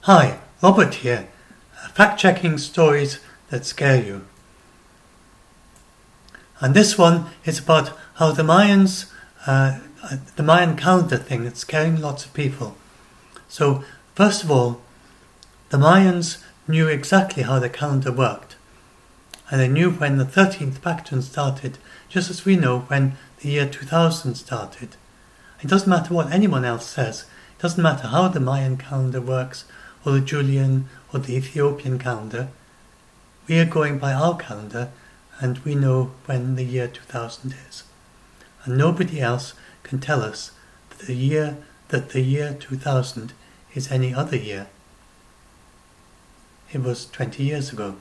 Hi, Robert here, fact-checking stories that scare you. And this one is about how the Mayans, the Mayan calendar thing that's scaring lots of people. So, first of all, the Mayans knew exactly how the calendar worked. And they knew when the 13th Baktun started, just as we know when the year 2000 started. It doesn't matter what anyone else says. It doesn't matter how the Mayan calendar works, or the Julian, or the Ethiopian calendar. We are going by our calendar, and we know when the year 2000 is. And nobody else can tell us that the year 2000 is any other year. It was 20 years ago.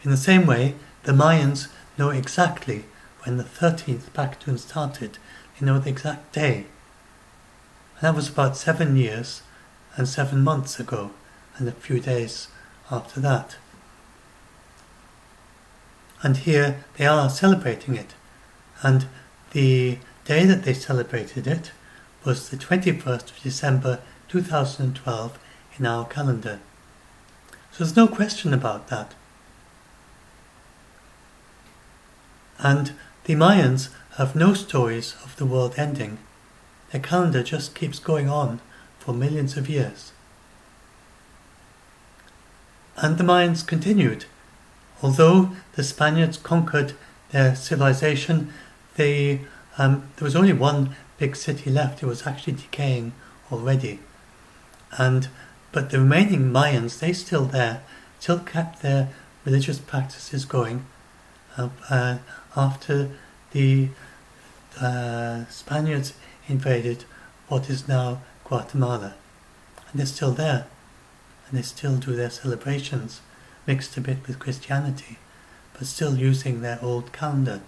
In the same way, the Mayans know exactly when the 13th Baktun started. They know the exact day. And that was about 7 years and 7 months ago, and a few days after that. And here they are celebrating it. And the day that they celebrated it was the 21st of December 2012 in our calendar. So there's no question about that. And the Mayans have no stories of the world ending. Their calendar just keeps going on for millions of years. And the Mayans continued. Although the Spaniards conquered their civilization, there was only one big city left. It was actually decaying already. But the remaining Mayans, they still kept their religious practices going after the Spaniards invaded what is now Guatemala. And they're still there. And they still do their celebrations, mixed a bit with Christianity, but still using their old calendar.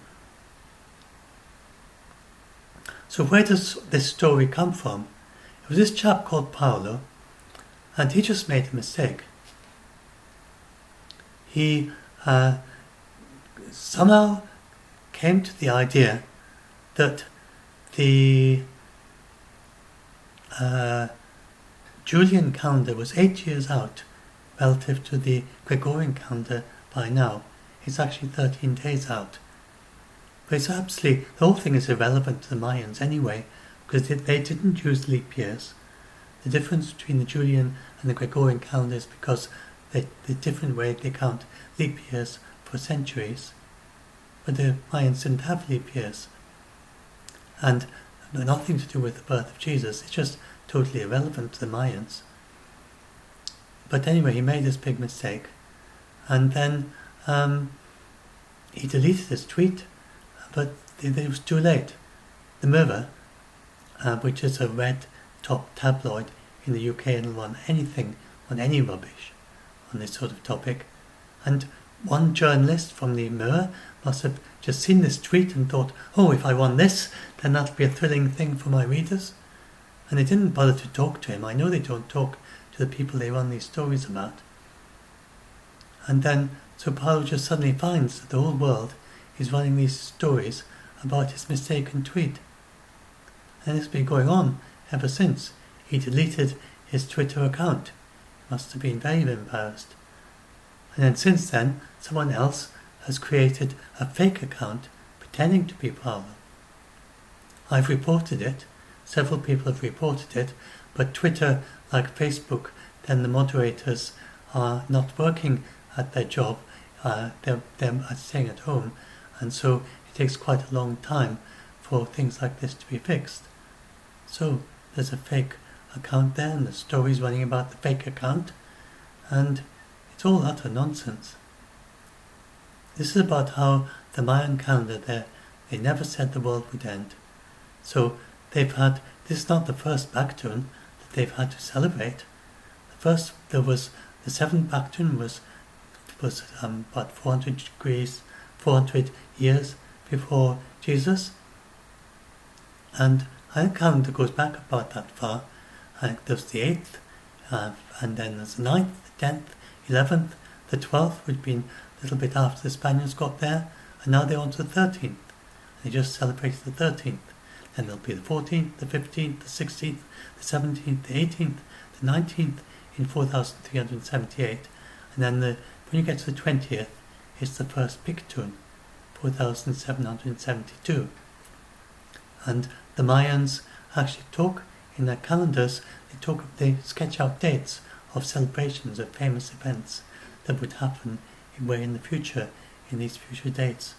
So where does this story come from? It was this chap called Paolo, and he just made a mistake. He somehow came to the idea that the Julian calendar was 8 years out relative to the Gregorian calendar by now. It's actually 13 days out. But it's absolutely, the whole thing is irrelevant to the Mayans anyway, because they didn't use leap years. The difference between the Julian and the Gregorian calendar is because the different way they count leap years for centuries. But the Mayans didn't have leap years. And nothing to do with the birth of Jesus. It's just totally irrelevant to the Mayans. But anyway, he made this big mistake. And then he deleted his tweet, but it was too late. The Mirror, which is a red top tabloid in the UK, and will run anything on any rubbish on this sort of topic. And one journalist from the Mirror must have just seen this tweet and thought, oh, if I run this, then that'll be a thrilling thing for my readers. And they didn't bother to talk to him. I know they don't talk to the people they run these stories about. And then, so Paolo just suddenly finds that the whole world is running these stories about his mistaken tweet. And it's been going on ever since. He deleted his Twitter account. He must have been very embarrassed. And then since then, someone else has created a fake account pretending to be Paolo. I've reported it. Several people have reported it. But Twitter, like Facebook, then the moderators are not working at their job. They're staying at home. And so it takes quite a long time for things like this to be fixed. So there's a fake account there, and the story's running about the fake account. And it's all utter nonsense. This is about how the Mayan calendar, they never said the world would end. So this is not the first Baktun that they've had to celebrate. The 7th Baktun was about 400 years before Jesus. And our calendar goes back about that far. There's the 8th, and then there's the 9th, the 10th, 11th, the 12th, which had been a little bit after the Spaniards got there, and now they're on to the 13th. They just celebrated the 13th. Then there'll be the 14th, the 15th, the 16th, the 17th, the 18th, the 19th, in 4378, and then when you get to the 20th, it's the first Baktun, 4772. And the Mayans actually talk in their calendars, they sketch out dates of celebrations of famous events that would happen way in the future, in these future dates.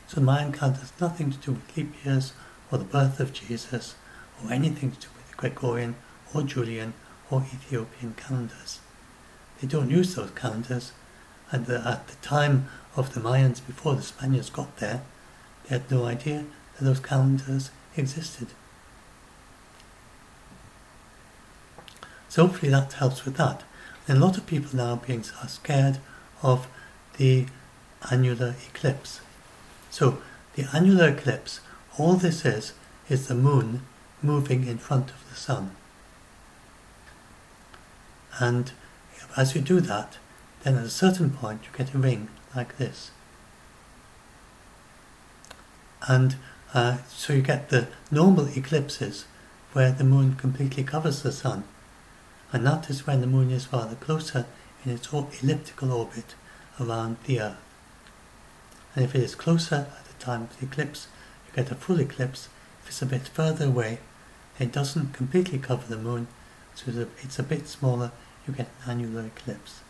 So the Mayan calendar has nothing to do with leap years or the birth of Jesus or anything to do with the Gregorian or Julian or Ethiopian calendars. They don't use those calendars, and at the time of the Mayans, before the Spaniards got there, they had no idea that those calendars existed. So hopefully that helps with that. And a lot of people now are scared of the annular eclipse. So the annular eclipse, all this is the moon moving in front of the sun. And as you do that, then at a certain point you get a ring like this. And so you get the normal eclipses where the moon completely covers the sun. And that is when the moon is rather closer in its elliptical orbit around the Earth. And if it is closer at the time of the eclipse, you get a full eclipse. If it's a bit further away, it doesn't completely cover the moon, so it's a bit smaller, you get an annular eclipse.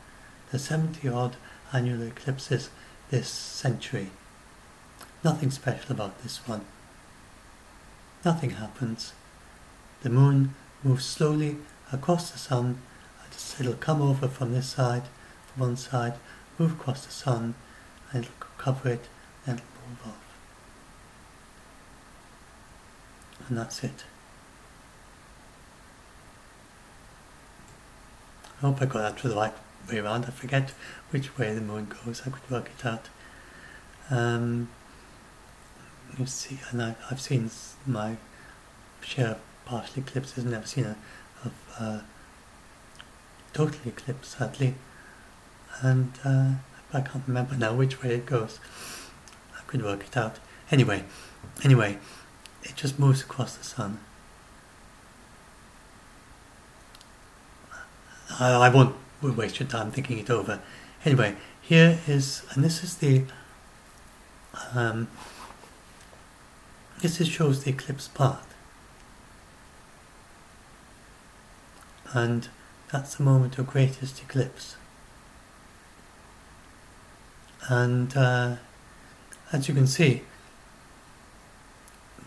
There's 70 odd annular eclipses this century. Nothing special about this one. Nothing happens. The moon moves slowly across the sun. It'll come over from this side, from one side, move across the sun, and it'll cover it, and it'll move off. And that's it. I hope I got that to the right way around. I forget which way the moon goes. I could work it out. You see, and I've seen my share of partial eclipses, never seen a total eclipse, sadly. And I can't remember now which way it goes. I could work it out. Anyway, it just moves across the sun. I won't waste your time thinking it over. Anyway, here is, and this is the, shows the eclipse path. And that's the moment of greatest eclipse. And as you can see,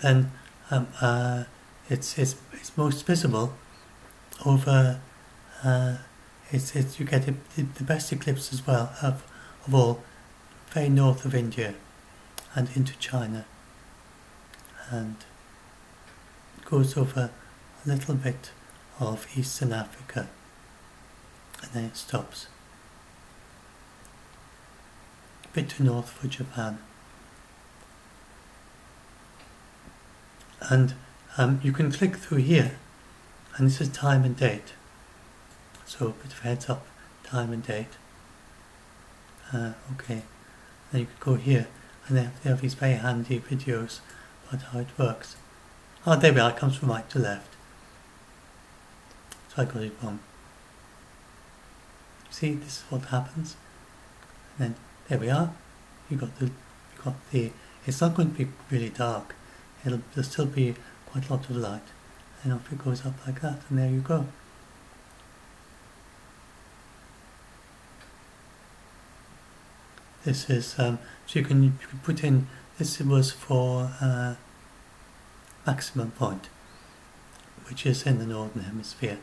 then it's most visible over. You get the best eclipse as well of all, very north of India and into China, and goes over a little bit of Eastern Africa, and then it stops. A bit too north for Japan. And you can click through here, and this is time and date. So a bit of heads up, time and date. Okay, then you can go here, and they have these very handy videos about how it works. Oh, there we are, it comes from right to left. So I got it wrong. See, this is what happens. And then there we are. You got the. It's not going to be really dark. There'll still be quite a lot of light, and off it goes up like that, and there you go. This is so you can put in. This was for maximum point, which is in the northern hemisphere.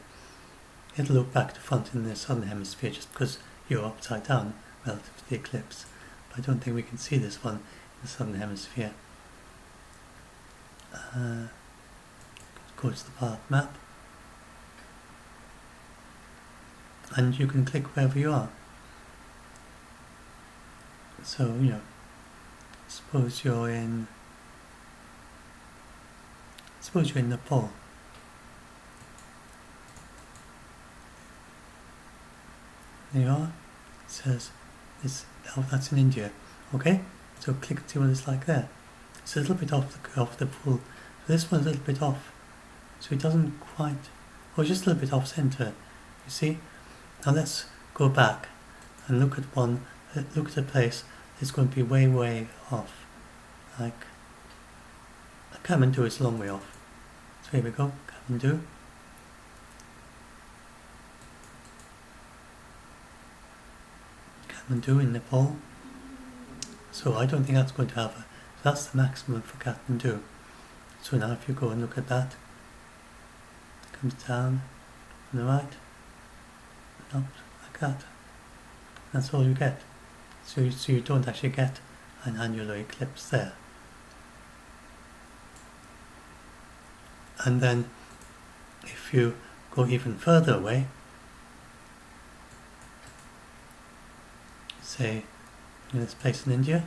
It'll look back to front in the southern hemisphere just because you're upside down relative to the eclipse. But I don't think we can see this one in the southern hemisphere. Go to the path map, and you can click wherever you are. So, suppose you're in Nepal. There you are. It says that's in India. Okay, so click and see what it's like there. It's a little bit off the full. This one's a little bit off So it doesn't quite, or just a little bit off center, you see? Now let's go back and look at look at a place that's going to be way, way off. Like, Kathmandu is a long way off. So here we go, Kathmandu. Kathmandu in Nepal. So I don't think that's going to have so that's the maximum for Kathmandu. So now if you go and look at that, it comes down on the right, and up like that. That's all you get. So you don't actually get an annular eclipse there. And then if you go even further away, say in this place in India,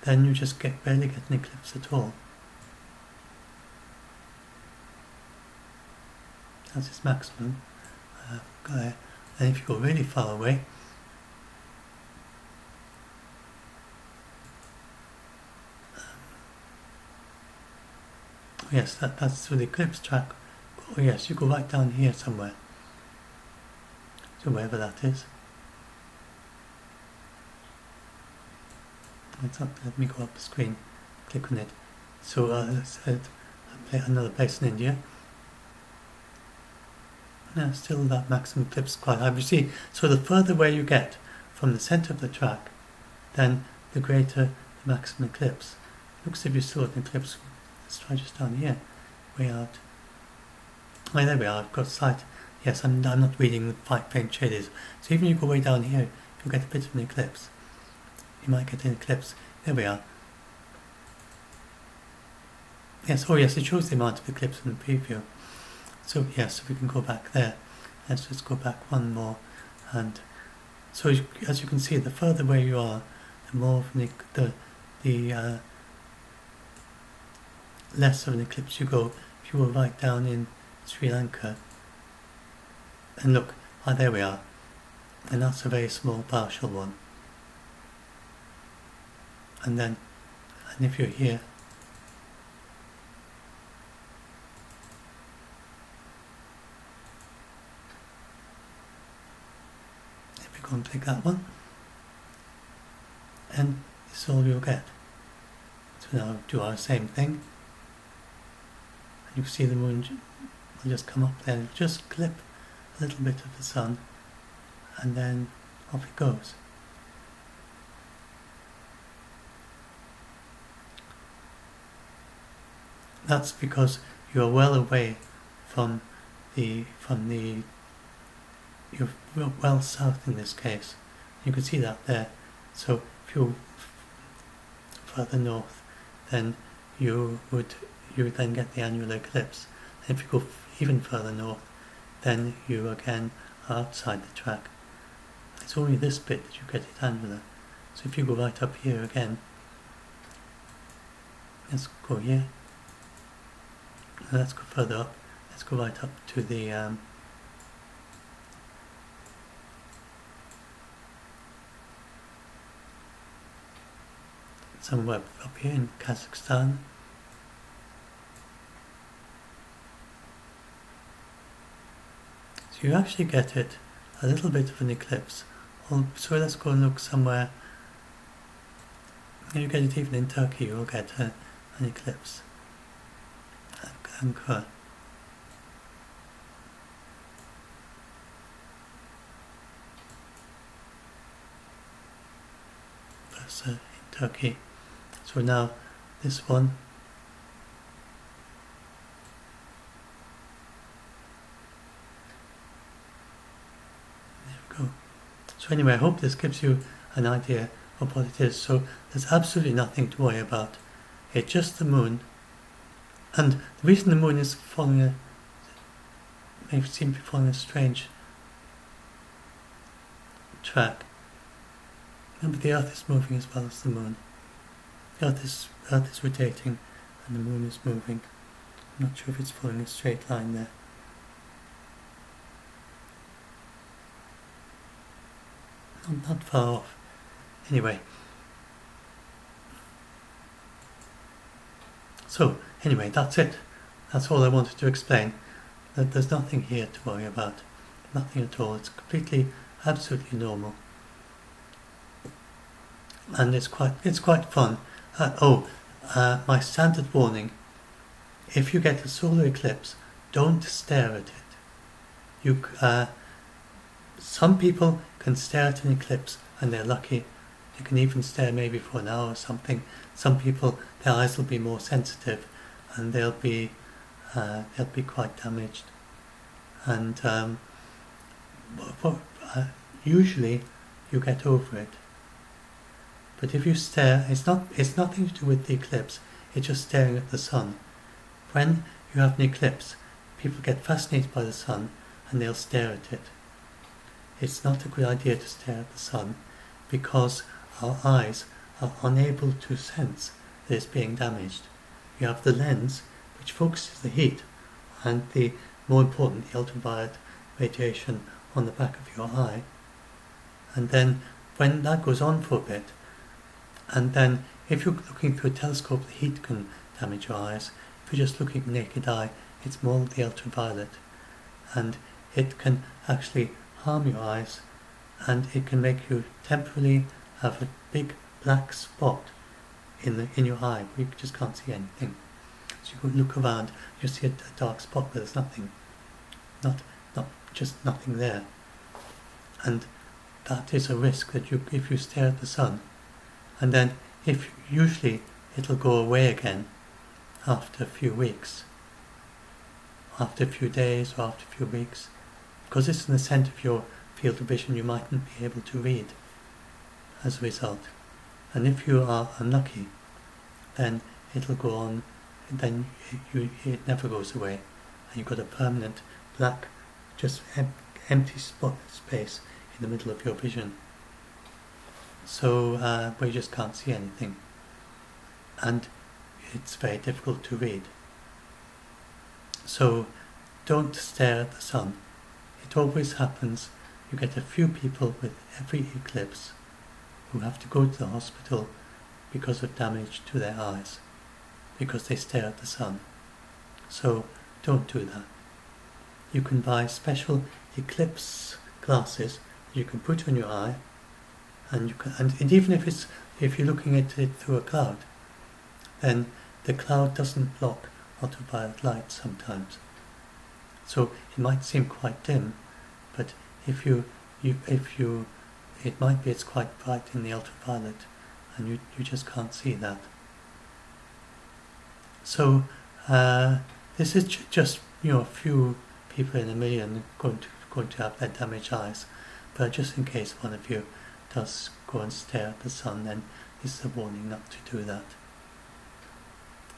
then you just barely get an eclipse at all. That's its maximum. And if you go really far away, yes, that's through the eclipse track. Oh yes, you go right down here somewhere. So wherever that is. Let me go up the screen, click on it. So let's play another place in India. Now still that maximum eclipse quite high. You see, so the further away you get from the centre of the track, then the greater the maximum eclipse. Looks as if you still got an eclipse. Let's try just down here, way out. Oh, there we are, I've got sight. Yes, I'm not reading the faint shaders. So even if you go way down here, you'll get a bit of an eclipse. You might get an eclipse. There we are. Yes, oh yes, it shows the amount of eclipse in the preview. So yes, we can go back there. Let's just go back one more. And so as you can see, the further away you are, the more of the less of an eclipse you go. If you were right down in Sri Lanka, and look, there we are. And that's a very small partial one. And if you're here, if we go and click that one, and this is all you'll get. So now do our same thing, and you can see the moon will just come up there and just clip a little bit of the sun, and then off it goes. That's because you are well away from you're well south in this case. You can see that there. So if you're further north, then you would then get the annular eclipse. And if you go even further north, then you again are outside the track. It's only this bit that you get it annular. So if you go right up here again, let's go here. Let's go further up. Let's go right up to the somewhere up here in Kazakhstan. So you actually get it a little bit of an eclipse. So let's go and look somewhere. You get it even in Turkey. You'll get an eclipse. Ankara. First in Turkey. So now this one. There we go. So anyway, I hope this gives you an idea of what it is. So there's absolutely nothing to worry about. It's just the moon. And the reason the moon is may seem to be following a strange track. Remember, the Earth is moving as well as the moon. The Earth is rotating and the moon is moving. I'm not sure if it's following a straight line there. Not far off. Anyway. So, anyway, that's it. that's all I wanted to explain. That there's nothing here to worry about. Nothing at all. It's completely, absolutely normal. And it's quite fun. My standard warning: if you get a solar eclipse, don't stare at it. Some people can stare at an eclipse and they're lucky. They can even stare maybe for an hour or something. Some people, their eyes will be more sensitive and they'll be quite damaged. And usually you get over it. But if you stare, it's nothing to do with the eclipse. It's just staring at the sun. When you have an eclipse, people get fascinated by the sun and they'll stare at it. It's not a good idea to stare at the sun because our eyes are unable to sense that it's being damaged. You have the lens which focuses the heat and the, more important, the ultraviolet radiation on the back of your eye. And then when that goes on for a bit, and then if you're looking through a telescope, the heat can damage your eyes. If you're just looking at the naked eye, it's more the ultraviolet. And it can actually harm your eyes, and it can make you temporarily have a big black spot in your eye where you just can't see anything. So you go look around, you see a dark spot where there's nothing, just nothing there. And that is a risk that if you stare at the sun, and then usually it'll go away again after a few weeks, after a few days or after a few weeks, because it's in the centre of your field of vision. You mightn't be able to read as a result. And if you are unlucky, then it'll go on, and then it never goes away, and you've got a permanent black, just empty space in the middle of your vision. So where you just can't see anything, and it's very difficult to read. So don't stare at the sun. It always happens. You get a few people with every eclipse who have to go to the hospital because of damage to their eyes, because they stare at the sun. So don't do that. You can buy special eclipse glasses that you can put on your eye, and even if you're looking at it through a cloud, then the cloud doesn't block ultraviolet light sometimes. So it might seem quite dim, but if it might be it's quite bright in the ultraviolet, and you just can't see that. So this is just a few people in a million going to have their damaged eyes, but just in case one of you does go and stare at the sun, then this is a warning not to do that.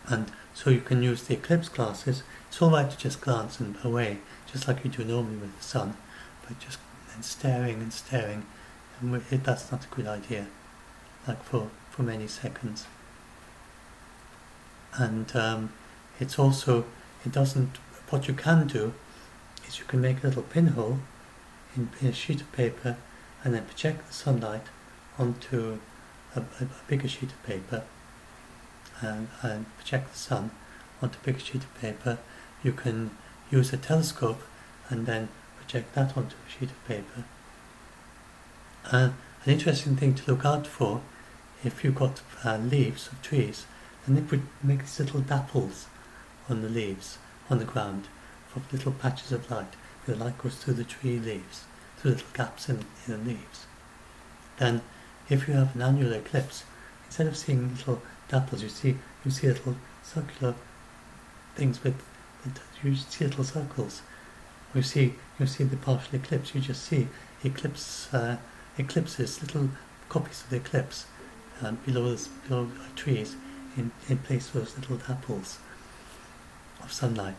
And so you can use the eclipse glasses. It's all right to just glance away, just like you do normally with the sun, but just then staring and staring, and that's not a good idea, like for many seconds. And what you can do is you can make a little pinhole in a sheet of paper and then project the sunlight onto a bigger sheet of paper, and project the sun onto a bigger sheet of paper. You can use a telescope and then project that onto a sheet of paper. An interesting thing to look out for, if you've got leaves of trees, then they would make these little dapples on the leaves, on the ground, for little patches of light. The light goes through the tree leaves, through little gaps in the leaves. Then, if you have an annular eclipse, instead of seeing little dapples, you see little circular things you see little circles. You see the partial eclipse. You just see eclipses, little copies of the eclipse, below trees, in place of those little dapples of sunlight.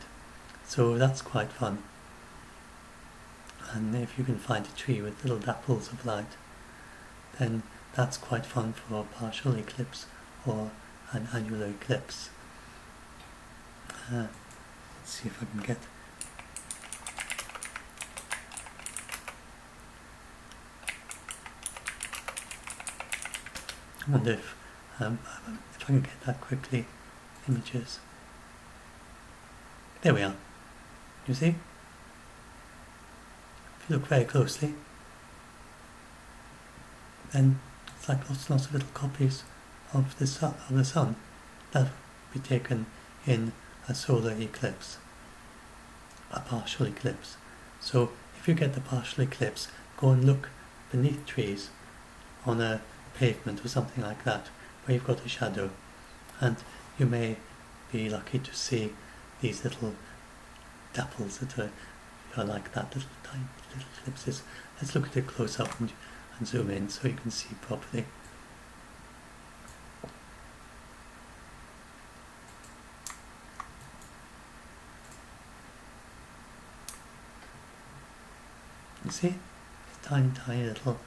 So that's quite fun. And if you can find a tree with little dapples of light, then that's quite fun for a partial eclipse or an annular eclipse. Let's see if I can get... I wonder if I can get that quickly. Images. There we are. You see? If you look very closely, then it's like lots and lots of little copies of the sun that will be taken in a solar eclipse, a partial eclipse. So if you get the partial eclipse, go and look beneath trees on a pavement or something like that where you've got a shadow, and you may be lucky to see these little dapples that are like that, little tiny little eclipses. Let's look at it close up and zoom in so you can see properly. You see? Tiny little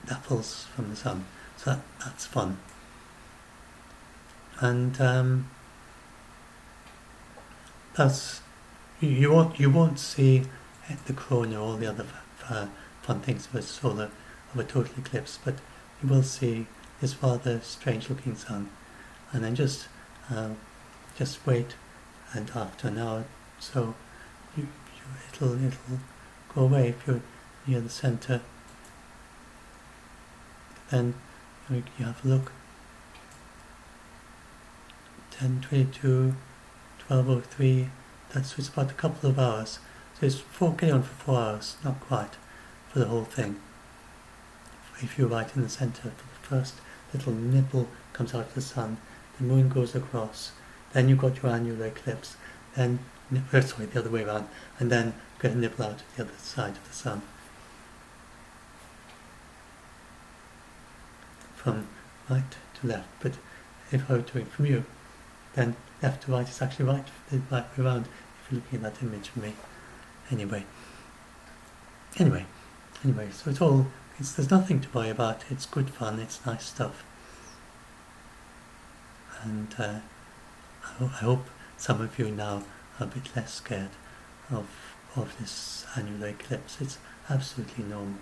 dapples from the sun. So that's fun. And that's you won't see the corona or all the other fun things of a total eclipse, but you will see this rather strange looking sun. And then just wait, and after an hour so it'll go away if you're near the center. Then you have a look. 10:22, 12:03. It's about a couple of hours. So it's getting on for 4 hours, not quite for the whole thing. If you're right in the center, the first little nipple comes out of the sun, the moon goes across, then you've got your annular eclipse, then the other way around, and then get a nipple out of the other side of the sun. From right to left, but if I were doing from you, then left to right is actually right the right way around if you're looking at that image of me. Anyway, so there's nothing to worry about. It's good fun, it's nice stuff, and I hope some of you now are a bit less scared of this annular eclipse. It's absolutely normal.